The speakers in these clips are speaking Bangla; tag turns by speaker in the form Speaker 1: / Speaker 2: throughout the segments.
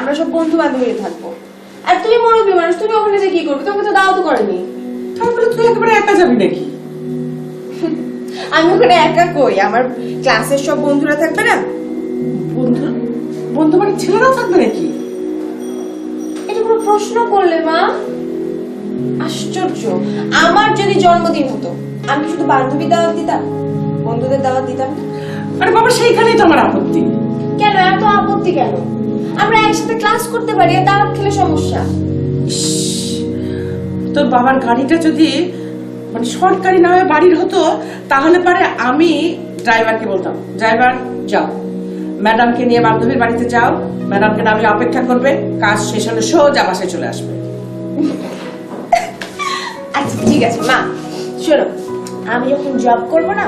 Speaker 1: আমরা সব বন্ধু বান্ধবী থাকবো। আর তুমি মুরব্বী মানুষ, তুমি ওখানে যে কি করবে? তোমাকে তো দাওয়াত করেনি।
Speaker 2: তারপরে তুই একেবারে একা যাবি নাকি?
Speaker 1: আমি ওখানে একা কই, আমার ক্লাসের সব বন্ধুরা থাকবে না।
Speaker 2: বন্ধু বন্ধু মানে ছেলেরাও থাকবে নাকি?
Speaker 1: এটা কোনো প্রশ্ন করলে মা? আশ্চর্য। আমার যদি জন্মদিন হতো আমি শুধু বান্ধবী দাওয়াত দিতাম, বন্ধুদের দাওয়াত দিতাম না?
Speaker 2: আরে বাবা, সেইখানেই তো আমার আপত্তি।
Speaker 1: কেন এত আপত্তি কেন? আমরা একসাথে ক্লাস করতে পারি, আর দাওয়াত খেলে সমস্যা?
Speaker 2: তোর বাবার গাড়িটা যদি মানে সরকারি নামে বাড়ির হতো তাহলে পারে আমি ড্রাইভারকে বলতাম, ড্রাইভার যাও ম্যাডামকে নিয়ে বান্ধবীর বাড়িতে যাও, ম্যাডামকে নামে অপেক্ষা করবে, কাজ শেষ হলে সোজা বাসায় চলে আসবে।
Speaker 1: আচ্ছা ঠিক আছে মা, শোনো, আমি যখন জব করব না,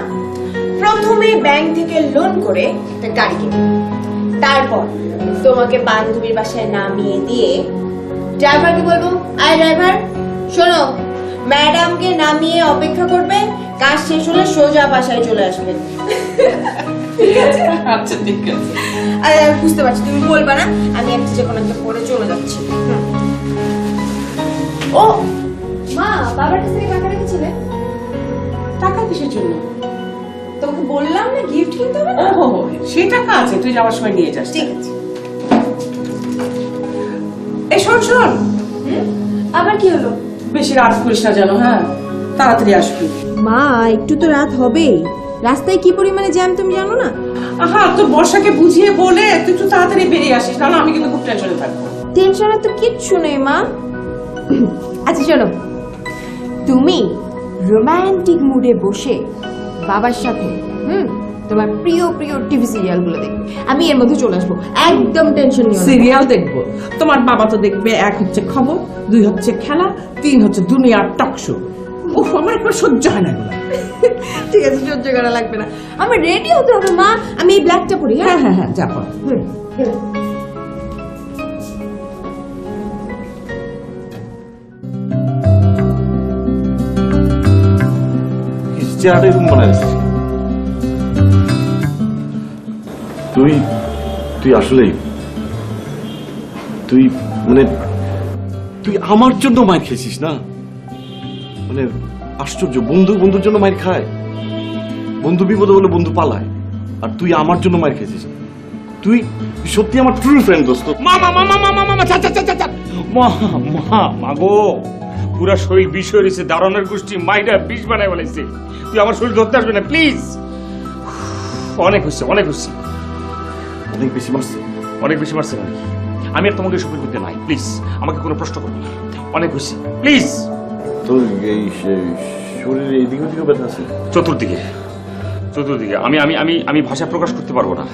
Speaker 1: প্রথমে ব্যাংক থেকে লোন করে একটা গাড়ি কিনবো, তারপর তোমাকে বান্ধবীর বাসায় নামিয়ে দিয়ে ড্রাইভারকে বলবো, আয় ড্রাইভার শোনো, ম্যাডামকে নামিয়ে অপেক্ষা করবে, কাজ শেষ হলে সোজা বাসায় চলে আসবে। ঠিক আছে?
Speaker 2: আচ্ছা ঠিক আছে।
Speaker 1: আরে আমি বুঝতে পারছি তুমি বলবা না, আমি একটা যে কোনো একটা পরে চলে যাচ্ছি। ও মা, বাবার কাছ থেকে টাকা রেখেছিলে?
Speaker 2: টাকা কিসের জন্য?
Speaker 1: তোমাকে বললাম না গিফট কিনতে হবে না?
Speaker 2: ওহো, সেই টাকা আছে, তুই যাওয়ার সময় নিয়ে যাস।
Speaker 1: ঠিক আছে।
Speaker 2: এই শোন শোন,
Speaker 1: আবার কি হলো?
Speaker 2: বেশি রাত করিস না যেন, হ্যাঁ তাড়াতাড়ি আসবি।
Speaker 1: মা একটু তো রাত হবেই, রাস্তায় কি পরিমাণে জ্যাম তুমি জানো না?
Speaker 2: আহা, তোর বর্ষাকে বুঝিয়ে বলে তুই একটু তাড়াতাড়ি বেরিয়ে আসিস, নাহলে আমি কিন্তু খুব টেনশনে থাকবো।
Speaker 1: টেনশনের তো কিচ্ছু নেই মা। আচ্ছা চলো, তুমি রোমান্টিক মুডে বসে বাবার সাথে তোমার প্রিয় প্রিয় টিভি সিরিয়াল গুলো দেখবে, আমি এর মধ্যে চলে আসবো, একদম টেনশন নিও না।
Speaker 2: সিরিয়াল দেখবো? তোমার বাবা তো দেখবে, এক হচ্ছে খবর, দুই হচ্ছে খেলা, তিন হচ্ছে দুনিয়ার টক শো। উফ, আমার একবার সহ্য হয় না এগুলো।
Speaker 1: ঠিক আছে, সহ্য করা লাগবে না, আমার রেডি হতে হবে মা, আমি এই ব্ল্যাকটা পরি।
Speaker 2: হ্যাঁ হ্যাঁ হ্যাঁ, যা পর।
Speaker 3: চেহারাটা এরকম বানাইছিস তুই? তুই আসলেই তুই মানে তুই আমার জন্য মাইর খেয়েছিস না? মানে আশ্চর্য, বন্ধু বন্ধুর জন্য মাইর খায়, বন্ধু বিপদে বলে বন্ধু পালায়, আর তুই আমার জন্য মাইর খেয়েছিস। তুই সত্যি আমার ট্রু ফ্রেন্ড দোস্ত।
Speaker 4: মামা মামা মামা মামা চা চা চা চা মা মা মাগো, পুরা শরীর বিষ হয়ে রয়েছে, দারুণের গোষ্ঠী মাইরা বিষ বানায় বলেছে। তুই আমার শরীর ধরতে আসবে না প্লিজ। অনেক হচ্ছে, অনেক হচ্ছে,
Speaker 3: অনেক বেশি মারছে,
Speaker 4: অনেক বেশি মারছে। আমি আর তোমাকে সফল করতে নাই, প্লিজ আমাকে কোনো প্রশ্ন করবো না। অনেক হচ্ছে, প্লিজ।
Speaker 3: তোর এই শরীরে এদিকে ওদিকে ব্যথা আছে?
Speaker 4: চতুর্দিকে, চতুর্দিকে। আমি আমি আমি আমি ভাষা প্রকাশ করতে পারবো না।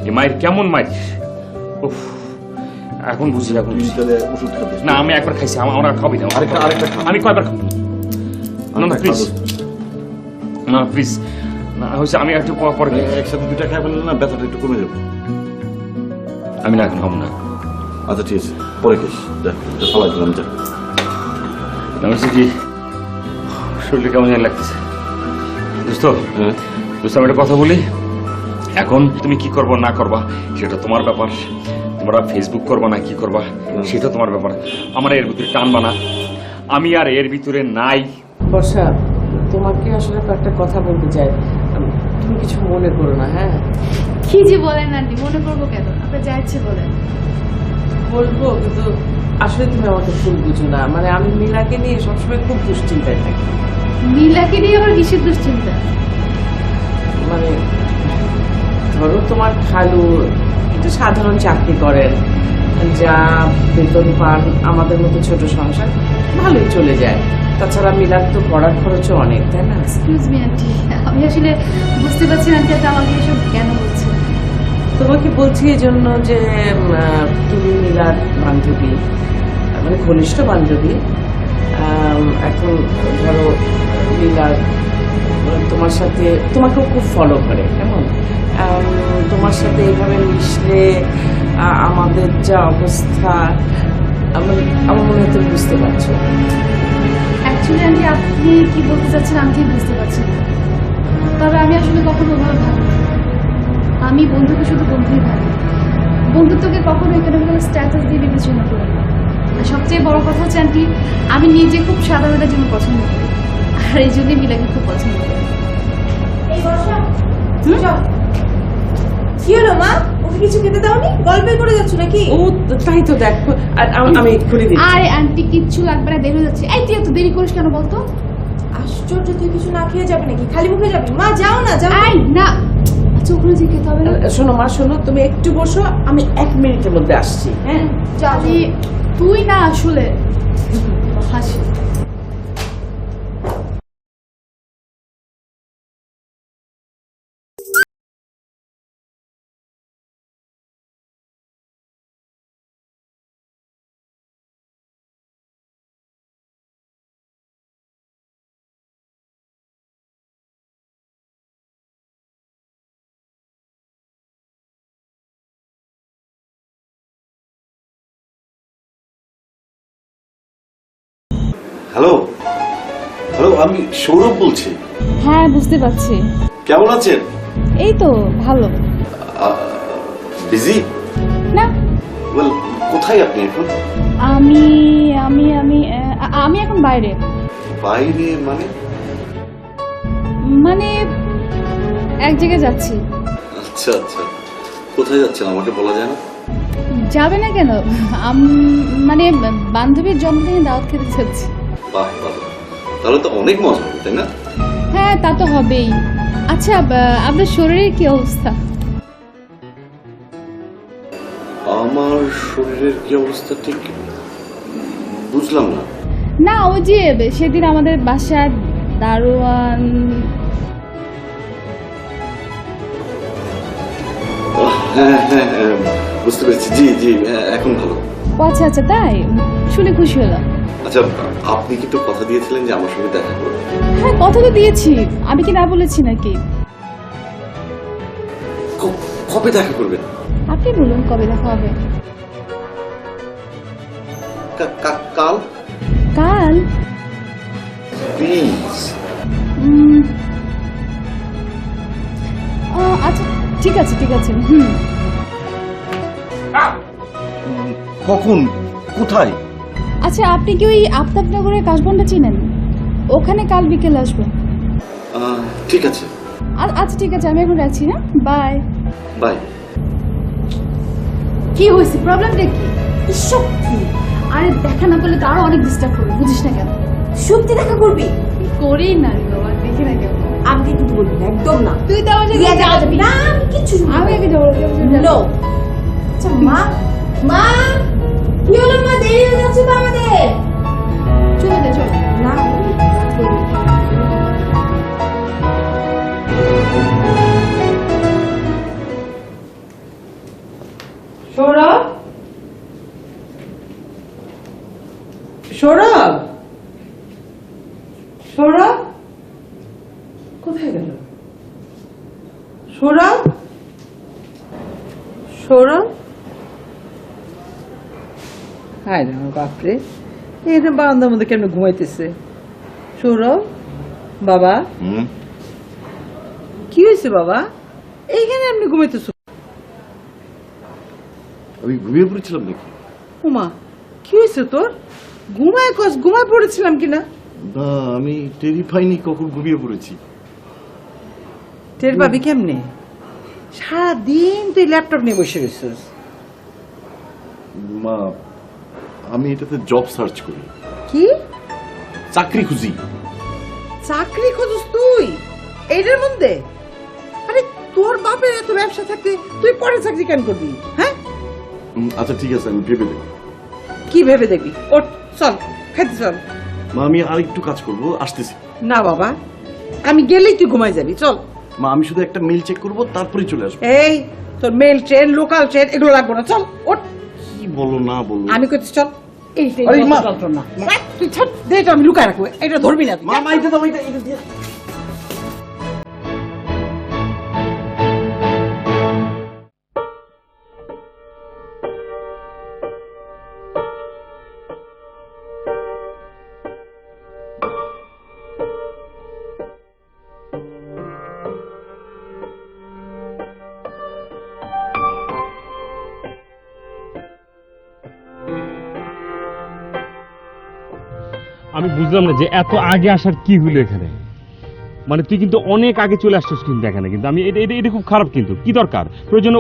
Speaker 4: এই মায়ের কেমন মায়ের, উফ, এখন বুঝি, এখন বুঝি।
Speaker 3: তাহলে ওষুধ খাবি?
Speaker 4: না, আমি একবার খাইছি, আমার আর খাবি না।
Speaker 3: আরেকটা
Speaker 4: আমি কয়বার খাবো? না না প্লিজ, না প্লিজ, না হচ্ছে আমি একটু পরে
Speaker 3: একসাথে দুইটা খাই ফেললে না ব্যথাটা একটু কমে যাবে।
Speaker 4: আমি না এখন খাবো না।
Speaker 3: আচ্ছা ঠিক আছে, পরে খাইস, যা ফালাই দিলাম, যা।
Speaker 4: আমি হচ্ছে কি, শরীরটা কেমন জানি লাগতেছে দোস্ত।
Speaker 3: হ্যাঁ
Speaker 4: দোস্ত, আমি একটা কথা বলি, এখন তুমি কি করবো না করবা সেটা তোমার ব্যাপার। তোমরা ফেসবুক করবা না কি করবা সেটা তোমার ব্যাপার। আমার এর ভিতরে টানবা না, আমি আর এর ভিতরে নাই।
Speaker 2: বর্ষা, তোমাকে আসলে কয়েকটা কথা বলতে চাই, তুমি কিছু মনে করো না। হ্যাঁ
Speaker 5: কি যে বলেন আন্টি, মনে করবো কেন, আপনার যা ইচ্ছে বলেন।
Speaker 2: বলবো, কিন্তু আসলে তুমি আমাকে ভুল বুঝো না, মানে আমি মীরাকে নিয়ে সবসময় খুব দুশ্চিন্তায় থাকি।
Speaker 5: মিলাকে নিয়ে আবার কিসের দুশ্চিন্তা?
Speaker 2: মানে ধরো তোমার খালু একটু সাধারণ চাকরি করেন, যা বেতন পান আমাদের মতো ছোট সংসার ভালোই চলে যায়, তাছাড়া মিলার তো পড়ার খরচও অনেক, তাই না?
Speaker 5: এক্সকিউজ মি আন্টি, আমি আসলে বুঝতে পারছি না আন্টি আমাকে এসব কেন বলছেন।
Speaker 2: তোমাকে বলছি এই জন্য যে তুমি মিলার বান্ধবী, মানে ঘনিষ্ঠ বান্ধবী। এখন ধরো মিলার তোমার সাথে, তোমাকেও খুব ফলো করে, কেমন তোমার সাথে এইভাবে মিশলে আমাদের যা অবস্থা, আমার মনে হয় তুমি বুঝতে পারছো।
Speaker 5: অ্যাকচুয়ালি আন্টি আপনি কি বলতে চাচ্ছেন আমি ঠিক বুঝতে পারছি না, তবে আমি আসলে কখনো ওভাবে ভাবি না। আমি বন্ধুকে শুধু বন্ধুই ভাবি, বন্ধুত্বকে কখনো ইকোনমিক্যাল স্ট্যাটাস দিয়ে বিবেচনা করি না। আর সবচেয়ে বড় কথা হচ্ছে আন্টি, আমি নিজে খুব সাধারণ জীবন পছন্দ করি, আর এই জন্যই মিলাকে খুব পছন্দ করি।
Speaker 1: এই বর্ষা চল। কি হলো মা, ওকে কিছু খেতে দাওনি? গল্পই করে যাচ্ছ নাকি?
Speaker 2: ও তাই তো দেখ, আর আমি এক্ষুনি দিচ্ছি।
Speaker 5: আরে আন্টি কিচ্ছু লাগবে না, দেরি হয়ে যাচ্ছে। এই তুই এত দেরি করিস কেন বলতো?
Speaker 1: আশ্চর্য, তুই কিছু না খেয়ে যাবি নাকি? খালি মুখে যাবি? মা যাও না, যাও।
Speaker 5: এই না, আচ্ছা ওখানে যে খেতে হবে না।
Speaker 2: শোনো মা, শোনো, তুমি একটু বসো, আমি 1 মিনিটের মধ্যে আসছি। হ্যাঁ,
Speaker 5: আরে, তুই না আসলে হাসি।
Speaker 3: হ্যালো হ্যালো, আমি সৌরভ বলছি।
Speaker 5: হ্যাঁ বুঝতে পারছি।
Speaker 3: কেমন আছেন?
Speaker 5: এই তো ভালো।
Speaker 3: বিজি?
Speaker 5: না,
Speaker 3: ওয়েল, কোথায় আপনি এখন?
Speaker 5: আমি আমি আমি আমি এখন বাইরে।
Speaker 3: বাইরে মানে?
Speaker 5: মানে এক জায়গায় যাচ্ছি।
Speaker 3: আচ্ছা আচ্ছা, কোথায় যাচ্ছেন আমাকে বলা যায় না?
Speaker 5: যাবে না কেন? মানে বান্ধবীর জন্মদিনে দাওয়াত খেতে যাচ্ছি।
Speaker 3: বাহ বাহ, তাহলে তো অনেক মজা হবে, তাই না?
Speaker 5: হ্যাঁ তা তো হবেই। আচ্ছা আপনার শরীরের কি অবস্থা?
Speaker 3: আমার শরীরের কি অবস্থা ঠিক বুঝলাম না।
Speaker 5: না ওই যে সেদিন আমাদের বাসার দারোয়ান।
Speaker 3: হ্যাঁ হ্যাঁ হ্যাঁ, বুঝতে পেরেছি। জি জি, হ্যাঁ, এখন ভালো।
Speaker 5: ও আচ্ছা আচ্ছা, তাই শুনে খুশি হলাম।
Speaker 3: আচ্ছা, আপনি কিন্তু কথা দিয়েছিলেন যে আমার সঙ্গে দেখা করবেন।
Speaker 5: হ্যাঁ কথা তো দিয়েছি, আমি কি না বলেছি নাকি?
Speaker 3: কবে দেখা করবেন?
Speaker 5: আপনি বলুন কবে দেখা হবে।
Speaker 3: কাল?
Speaker 5: কাল?
Speaker 3: প্লিজ।
Speaker 5: আচ্ছা ঠিক আছে ঠিক আছে।
Speaker 3: কখন, কোথায়?
Speaker 5: আচ্ছা আপনি কি ওই আফতাবনগরের কাশবনটা চিনেন? ওখানে কাল বিকেলে আসবেন।
Speaker 3: ঠিক আছে।
Speaker 5: আচ্ছা ঠিক আছে, আমি এখন রাখছি। না বাই
Speaker 3: বাই।
Speaker 5: কি হয়েছে, প্রবলেমটা কি? এসব কি? আরে দেখা না পেলে তো আরো অনেক ডিস্টার্ব করবে, বুঝিস না কেন?
Speaker 1: সত্যি দেখা করবি?
Speaker 5: করি না রে বাবা, দেখি না কেন।
Speaker 1: আমি কিন্তু বলবি না, একদম না।
Speaker 5: তুই তো আমার
Speaker 1: তুই
Speaker 5: সাথে
Speaker 1: একা যাবি না, আমি কিচ্ছু শুনবো না।
Speaker 5: আমি আগে যাবো।
Speaker 1: নো। আচ্ছা মা, মা কি হলো মা, দেরি হয়ে যাচ্ছে তো আমাদের।
Speaker 5: চলে দে চল।
Speaker 1: না
Speaker 2: সৌরভ, সৌরভ, সৌরভ কোথায় গেল? সৌরভ, সৌরভ, হায় রে আমার বাপরে, এটা বারান্দার মধ্যে কেমন ঘুমাইতেছে? সৌরভ বাবা, কি হয়েছে বাবা? এইখানে এমনি ঘুমাইতেছ?
Speaker 3: আমি ঘুমিয়ে পড়েছিলাম নাকি?
Speaker 2: উমা, কি হয়েছে তোর? ঘুমায় পড়েছিলাম কিনা?
Speaker 3: না, আমি টেরি পাইনি কখন ঘুমিয়ে পড়েছি।
Speaker 2: টের পাবি কেমনে? সারাদিন তুই ল্যাপটপ নিয়ে বসে রয়েছিস।
Speaker 3: মা, আমি এটাতে জব সার্চ করি,
Speaker 2: কি
Speaker 3: চাকরি খুঁজি।
Speaker 2: চাকরি খোঁজস তুই এইটার মধ্যে? আরে তোর বাপের এত ব্যবসা থাকতে তুই পরে চাকরি কেন করবি? হ্যাঁ
Speaker 3: আচ্ছা ঠিক আছে, আমি ভেবে দেখি।
Speaker 2: কি ভেবে দেখবি? ওঠ চল, খাইতে চল।
Speaker 3: মা, আমি আর একটু কাজ করবো, আসতেছি।
Speaker 2: না বাবা, আমি গেলেই তুই ঘুমাই যাবি। চল।
Speaker 3: মা, আমি শুধু একটা মেল চেক করবো, তারপরে চলে আসবো।
Speaker 2: এই তোর মেল ট্রেন, লোকাল ট্রেন এগুলো লাগবো না। চল ওঠ।
Speaker 3: কি বলো না বলো?
Speaker 2: আমি করছি, চল। এইটাই
Speaker 3: আরে মা!
Speaker 2: যন্ত্রণা। তুই ছাড় দে, এটা আমি লুকায় রাখবো, এটা ধরবি না।
Speaker 3: মা, এটা দাও, এটা দিয়ে।
Speaker 4: আমি বুঝলাম না যে এত আগে আসার কি হলো এখানে। মানে তুই কিন্তু অনেক আগে চলে আসছিস কিন্তু এখানে, কিন্তু আমি এটা খুব খারাপ। কিন্তু কি দরকার, প্রয়োজনে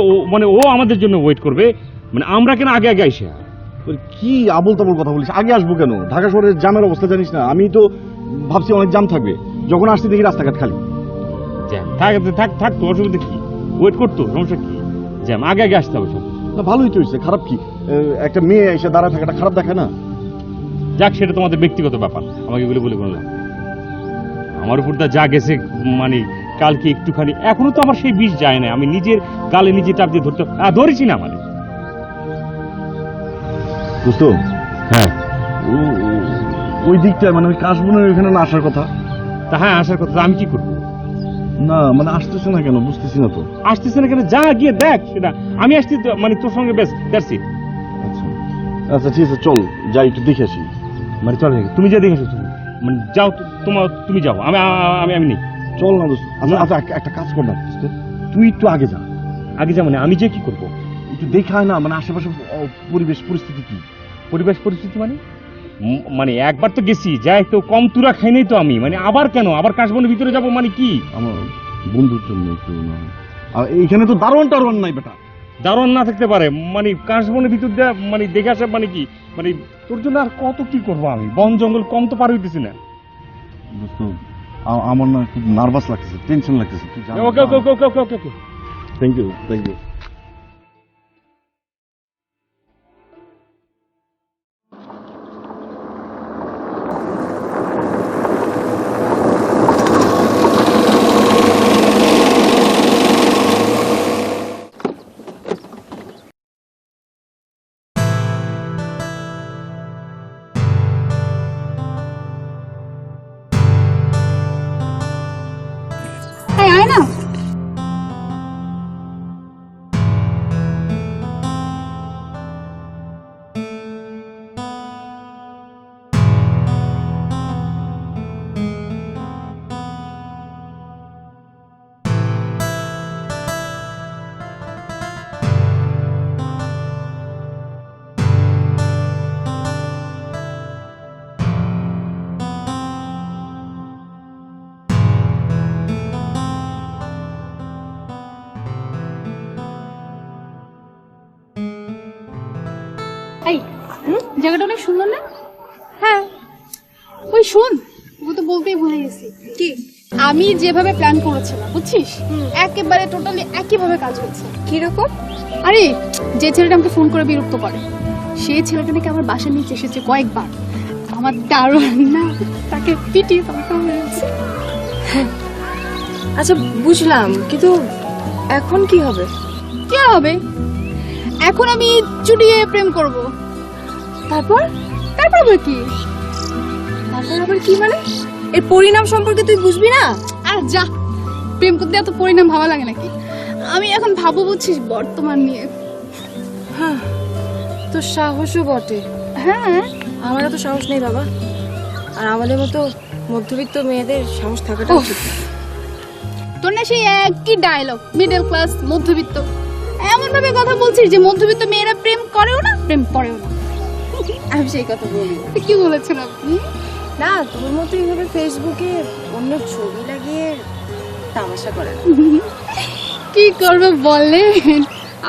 Speaker 4: ও আমাদের জন্য ওয়েট করবে, মানে আমরা কেন আগে আগে আইসা।
Speaker 3: কি আবল তাবল কথা বলিস, আগে আসবো কেন? ঢাকা শহরের জামের অবস্থা জানিস না? আমি তো ভাবছি অনেক জাম থাকবে, যখন আসছি দেখি রাস্তাঘাট খালি।
Speaker 4: জ্যাম থাক থাক, তো অসুবিধা কি? ওয়েট করতো, সমস্যা কি? জ্যাম আগে আগে আসতে হবে সব।
Speaker 3: না ভালোই তো হয়েছে, খারাপ কি? একটা মেয়ে এসে দাঁড়ায় থাকাটা খারাপ দেখায় না?
Speaker 4: যাক, সেটা তোমাদের ব্যক্তিগত ব্যাপার, আমাকে এগুলো বলে কোনো লাভ নেই। আমার উপর তা যা গেছে, মানে কালকে একটুখানি, এখনো তো আমার সেই বিষ যায় না। আমি নিজের গালে নিজে চাপ দিয়ে ধরেছি না মানে।
Speaker 3: বুঝতো?
Speaker 4: হ্যাঁ,
Speaker 3: ওই দিকটায় মানে ওই কাশবনের ওইখানে না আসার কথা।
Speaker 4: তা হ্যাঁ, আসার কথা। আমি কি করবো?
Speaker 3: না মানে আসতেছে না কেন বুঝতেছি না তো।
Speaker 4: আসতেছে না কেন? যা গিয়ে দেখ সেটা। আমি আসছি মানে তোর সঙ্গে, বেশ দ্যাটস ইট।
Speaker 3: আচ্ছা আচ্ছা ঠিক আছে, চল যাই একটু দেখে আসি।
Speaker 4: মানে চল, তুমি যা দেখে আসো, মানে যাও, তুমি যাও, আমি আমি আমি নেই।
Speaker 3: চল না দোস্ত। আচ্ছা আচ্ছা, একটা কাজ কর না দোস্ত, তুই একটু আগে যা।
Speaker 4: আগে যা মানে আমি যে কি করবো?
Speaker 3: একটু দেখায় না, মানে আশেপাশে পরিবেশ পরিস্থিতি কি।
Speaker 4: পরিবেশ পরিস্থিতি মানে মানে একবার তো গেছি, যাই তো কম তুরা খাই নাই তো আমি, মানে আবার কেন, আবার কাশবনের ভিতরে যাব মানে কি?
Speaker 3: আমার বন্ধুর জন্য একটু না। আর এইখানে তো দারোয়ান টারোয়ান নাই বেটা।
Speaker 4: দারুণ না থাকতে পারে, মানে কাশবনের ভিতর দিয়ে মানে দেখে আসা মানে কি, মানে তোর জন্য আর কত কি করবো আমি? বন জঙ্গল কম তো পার হইতেছি না।
Speaker 3: দোস্ত আমার না খুব নার্ভাস লাগতেছে, টেনশন লাগতেছে।
Speaker 4: Okay okay okay okay okay okay.
Speaker 3: Thank you thank you.
Speaker 5: আয় না। এই জায়গাটা অনেক সুন্দর না? হ্যাঁ। ওই শোন, ও তো বলতেই ভুলে গেছি। কি? আমি যেভাবে প্ল্যান করেছিলাম বুঝছিস, একেবারে টোটালি একইভাবে কাজ হয়েছে। কিরকম? আরে যে ছেলেটা আমাকে ফোন করে বিরক্ত করে, সেই ছেলেটা নাকি আমার বাসার নিচে এসেছে কয়েকবার। আমার দারুণ না, তাকে পিটিয়ে তাকে মেরেছে।
Speaker 1: আচ্ছা বুঝলাম, কিন্তু এখন কি হবে?
Speaker 5: কি হবে? এখন আমি চুটিয়ে প্রেম করব।
Speaker 1: তারপর
Speaker 5: তারপর আবার কি?
Speaker 1: তারপর আবার কি মানে? এর পরিণাম সম্পর্কে তুই বুঝবি না?
Speaker 5: আর যা, প্রেম করতে এত পরিণাম ভালো লাগে নাকি? আমি এখন ভাবো বুঝছিস বর্তমান নিয়ে।
Speaker 1: হ্যাঁ, তো সাহসও বটে।
Speaker 5: হ্যাঁ,
Speaker 1: আমারও তো সাহস নেই বাবা। আর আমাদের মতো মধ্যবিত্ত মেয়েদের সাহস থাকাটা উচিত।
Speaker 5: তোর না সেই একই ডায়লগ, মিডল ক্লাস মধ্যবিত্ত, এমন ভাবে কথা বলছিস যে মধ্যবিত্ত মেয়েরা প্রেম করেও না, প্রেম করেও না।
Speaker 1: আমি সেই কথা বলি
Speaker 5: কি বলেছেন আপনি?
Speaker 1: না, তোর মতো এইভাবে ফেসবুকে অন্য ছবি লাগিয়ে তামাশা করে না।
Speaker 5: কি করবে বলেন,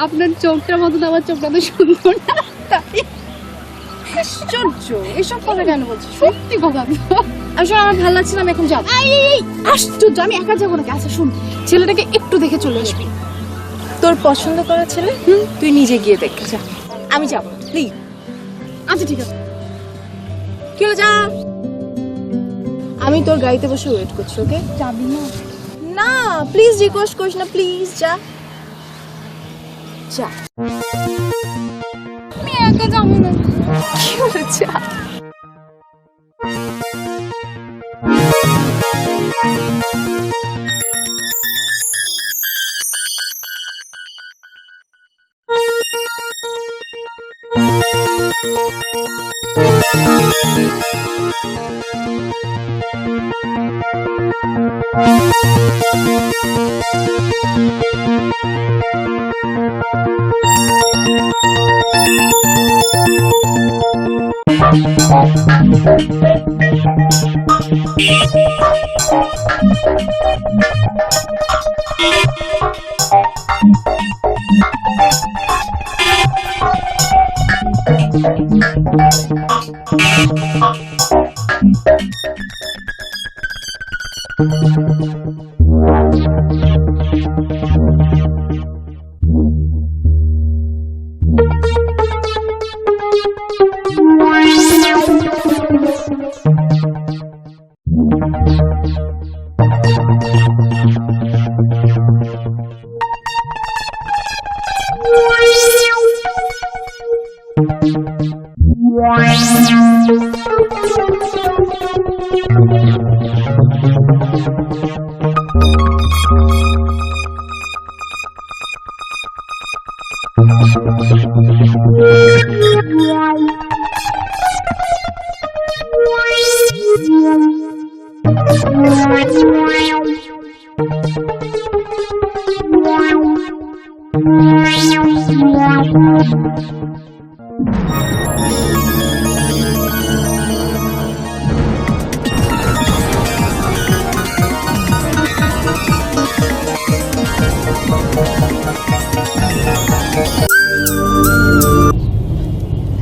Speaker 5: আপনার চোখটার মতো আমার চোখটা তো সুন্দর না, তাই।
Speaker 1: আশ্চর্য, এসব কথা কেন বলছিস?
Speaker 5: সত্যি কথা।
Speaker 1: আসলে আমার ভালো লাগছে না, আমি এখন যাবো।
Speaker 5: এই আশ্চর্য, আমি একা যাবো নাকি? আচ্ছা শুন, ছেলেটাকে একটু দেখে চলে আসবি।
Speaker 1: তোর পছন্দ করা ছেলে তুই নিজে গিয়ে দেখ। যা, আমি যাবো প্লিজ।
Speaker 5: আচ্ছা ঠিক আছে।
Speaker 1: কি হলো, যা। আমি তোর গাড়িতে বসে ওয়েট করছি। ওকে,
Speaker 5: যাবি না?
Speaker 1: না প্লিজ রিকোয়েস্ট করিস না, প্লিজ যা যা।
Speaker 5: আমি একা যাবো না।
Speaker 1: কি হলো, যা।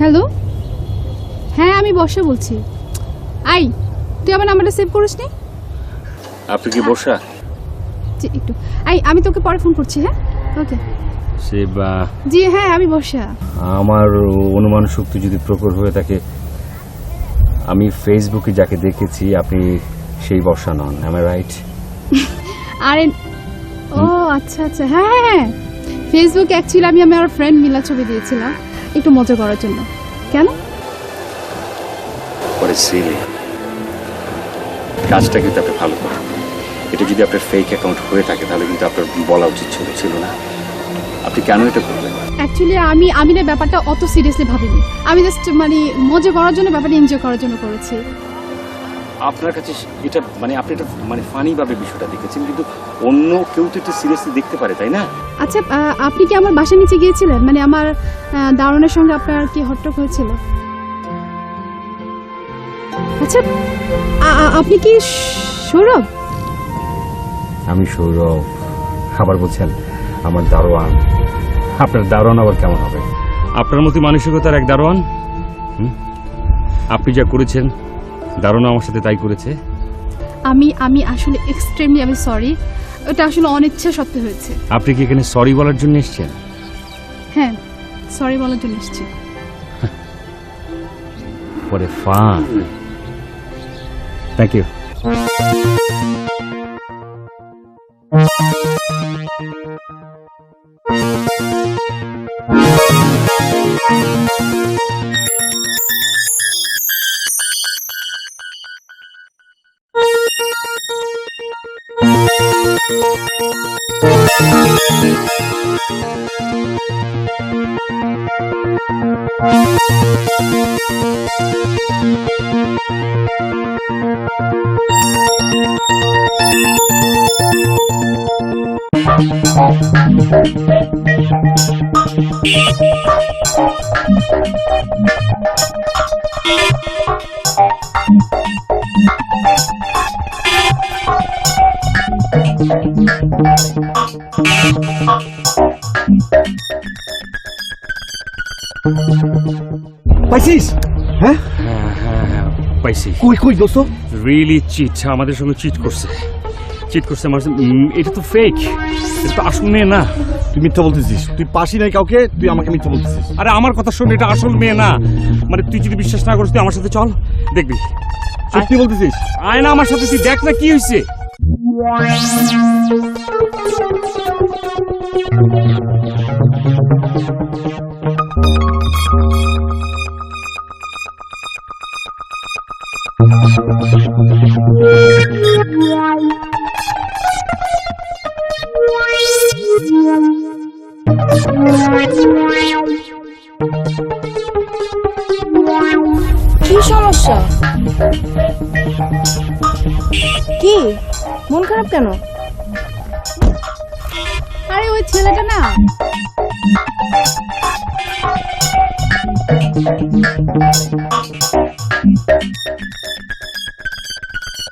Speaker 5: হ্যালো, হ্যাঁ আমি বর্ষা বলছি। আই, তুই আমার নাম্বারটা সেভ করিসনি?
Speaker 4: আপনি কি বর্ষা?
Speaker 5: জি একটু। আই, আমি তোকে পরে ফোন করছি। হ্যাঁ, ওকে।
Speaker 4: সে
Speaker 5: জি হ্যাঁ, আমি বর্ষা।
Speaker 6: আমার অনুমান শক্তি যদি প্রখর হয়ে থাকে, আমি ফেসবুকে যাকে দেখেছি আপনি সেই বর্ষা নন, am I right?
Speaker 5: আরে ও আচ্ছা আচ্ছা, হ্যাঁ হ্যাঁ হ্যাঁ, ফেসবুকে অ্যাকচুয়ালি আমি আমার ফ্রেন্ড মিলা ছবি দিয়েছিলাম একটু মজা করার জন্য। কেন?
Speaker 6: পরে সিলি কাজটা কিন্তু আপনি ভালো করেন। এটা যদি আপনার ফেক অ্যাকাউন্ট হয়ে থাকে তাহলে কিন্তু আপনার বলা উচিত ছিল না। আপনি কেন এটা করলেন?
Speaker 5: অ্যাকচুয়ালি আমি না ব্যাপারটা অত সিরিয়াসলি ভাবিনি। আমি জাস্ট মানে মজা করার জন্য, ব্যাপারটা এনজয় করার জন্য করেছি।
Speaker 6: আপনার কাছে এটা মানে আপনি এটা মানে ফানি ভাবে বিষয়টা দেখেছেন, কিন্তু অন্য কেউ তো এটা সিরিয়াসলি দেখতে পারে, তাই না?
Speaker 5: আচ্ছা, আপনি কি আমার বাসার নিচে গিয়েছিলেন? মানে আমার দারুণের সঙ্গে আপনার কি হট্টক হয়েছিল? আচ্ছা, আপনি কি সৌরভ?
Speaker 6: আমি সৌরভ, আবার বলছেন আমার দারোয়ান। আপনার দারোয়ান আবার কেমন হবে?
Speaker 4: আপনার মতো মানসিকতার এক দারোয়ান। আপনি যা করেছেন, দারোয়ান আমার সাথে তাই করেছে।
Speaker 5: আমি আসলে এক্সট্রিমলি আমি সরি। ওটা আসলে অনিচ্ছা সত্ত্বে হয়েছে।
Speaker 4: আপনি কি এখানে সরি বলার জন্য এসেছেন?
Speaker 5: হ্যাঁ, সরি বলার জন্য এসেছি।
Speaker 6: What a fun. Thank you.
Speaker 3: পাইছিস? হ্যাঁ
Speaker 4: হ্যাঁ পাইছি।
Speaker 3: কই কই দোস্ত?
Speaker 4: রিয়েলি চিট, আমাদের সঙ্গে চিট করছে আমার। এটা তো ফেক, এটা তো আসল মেয়ে না।
Speaker 3: তুই মিথ্যা বলতেছিস। তুই পাশি নাই কাউকে, তুই আমাকে মিথ্যা বলতেছিস।
Speaker 4: আরে আমার কথা শুন, এটা আসল মেয়ে না। মানে তুই যদি বিশ্বাস না করিস, তুই আমার সাথে চল, দেখবি।
Speaker 3: সত্যি বলতেছিস?
Speaker 4: আয় না আমার সাথে, তুই দেখ না কি হয়েছে।
Speaker 1: কি সমস্যা? কি মন খারাপ কেন?
Speaker 5: আরে ওই ছেলেটা না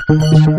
Speaker 3: না